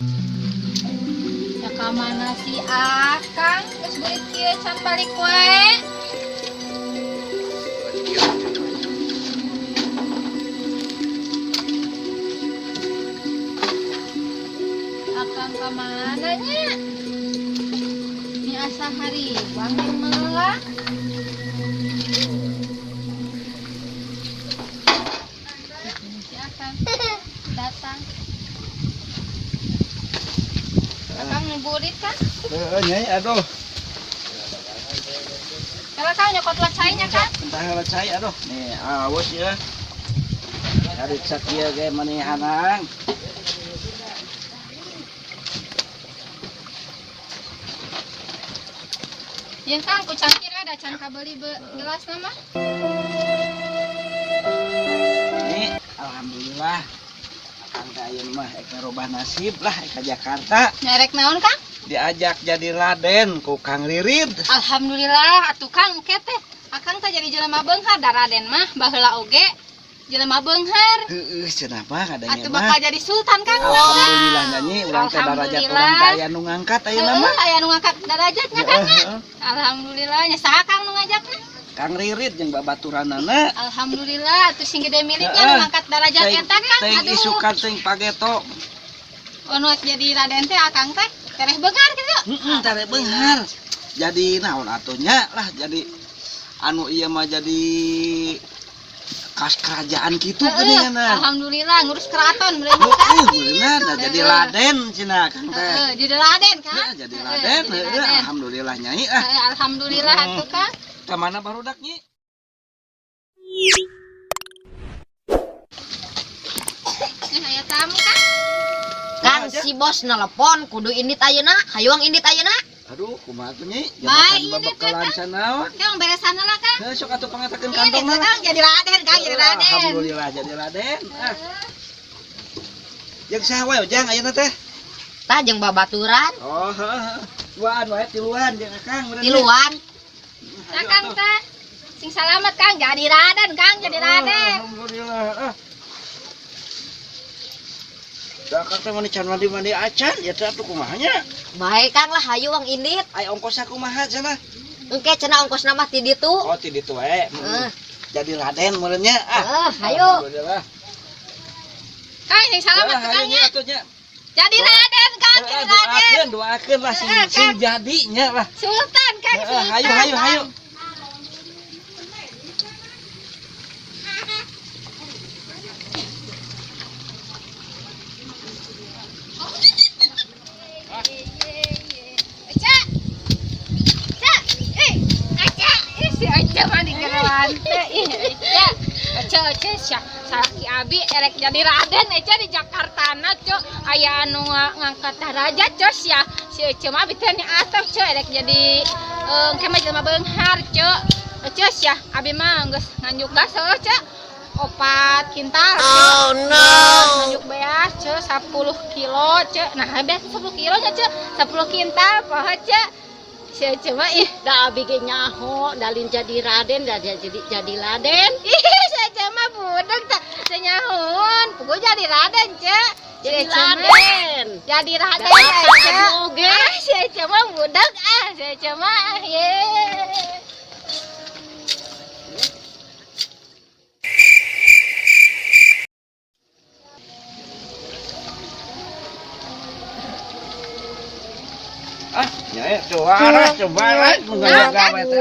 Ya kamana si Akang geus beurit kieu can balik wae. Akang kamana nya? Ini asa hari bangin meula. Si Akang datang. Akang ngeburit kan? Nyai aduh. Kalau kang nyokot lacainya kan? Entah lacai aduh. Nih awas ya. Hari sakia ge manehanang. Yang kang ku cangkir ada can kabeli gelas nama. Nih alhamdulillah. Akang ka ayeuna mah ek robah nasib lah ka Jakarta. Nyerek naon kang? Diajak jadi Raden ku Kang Ririd. Alhamdulillah atuh kang kete. Akang teh jadi jelema beunghar da Raden mah baheula oge jelema beunghar. Heeh, cenah mah kadanya Atuh mah. bakal jadi sultan kang. Alhamdulillah nyanyi urang teh darajat urang teh aya nu ngangkat ayeuna mah. Aya nu ngangkat derajatnya kang. Alhamdulillah nya saha kang nu ngajakna? Kang Ririd jeung babaturanana. Alhamdulillah atuh sing gede miliknya nu ngangkat derajat eta kang. Teng isukan teng pageto. Anu jadi Raden teh akang teh tereh beunghar kitu. Heeh, tare beunghar. Jadi naon atunya lah jadi anu ieu mah jadi kas kerajaan kitu geuninganna. Alhamdulillah ngurus keraton bener bener jadi Raden cenah Kang teh. Jadi Raden kan? Jadi Raden, alhamdulillah nyai Alhamdulillah atuh Kang. Ka mana barudak nyi? Aya tamu Kang. Kan si bos nelpon kudu indit ayeuna, hayuang indit ayeuna. Aduh, kumaha tuh nyi? Baik, Jabatan babakalan sanaon? Kang beresan lah Kang. Heuh, sok atuh pangatakeun Ini kantong tuh, Kang jadi Raden Kang, jadi Raden. Alhamdulillah jadi Raden. Jeung saha wae ojang ayeuna teh? Tah jeung babaturan, Oh, heeh. Tuan wae tiluan jeung Akang bener. tiluan. Nah Kang teh sing salamet Kang jadi Raden Kang, jadi Raden. Alhamdulillah. Dakar teh mani can mandi acan ya teh atuh kumaha nya? Bae Kang lah hayuang indit. Ai ongkos kumaha cenah? Engke cenah ongkosna mah ti ditu. Oh, ti ditu wae. Jadi Raden meureun nya. Hayu. Alhamdulillah. Kang sing salamet Kang nya. Atunya. Jadi Raden Kang, jadi Raden. Doakeun lah sing jadinya lah. Sultan Kang, Sultan. Hayu. Salaki abi erek jadi Raden aja di Jakarta na cok aya anu ngangkat derajat cok sia si cuma abi teh atap cok erek jadi kema jelema beunghar cok cok sia abi mah geus nganjuk gas cok 4 kintal Oh no. nganjuk beas cok 10 kilo cok nah beas 10 kilo nya cok 10 kintal poho cok si cuma Da abi ge nyaho dalin jadi Raden da jadi Raden. saya mah budak tak senyahun pugu jadi Raden cek Jadi Raden. jadi Raden Raden oge. saya cuma budak saya cuma ye Coba ngajak gawe teh.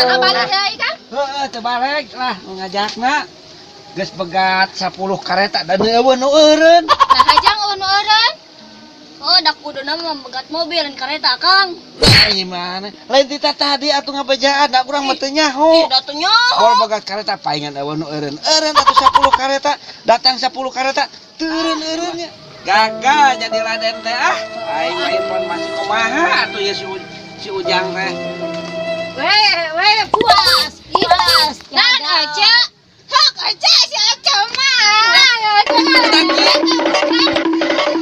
nah balik deui kan Heeh, coba rek lah ngajakna. Geus begat 10 kareta dan eueun nu eureun. nah hajang unu eureun Oh, dak kuduna mah begat mobil dan kereta Kang. Gimana? Lain tita tadi atuh ngabejaan da urang mah teu nyaho. Da teu nyaho. Bol begat kareta paingan eueun nu eureun. Eureun atuh 10 kareta, datang 10 kareta, teu eureun-eureunnya. Gagal jadi Raden teh aing mah informasi kumaha atuh ya si Ujang teh. Puas. dan aja hak aja si aja mah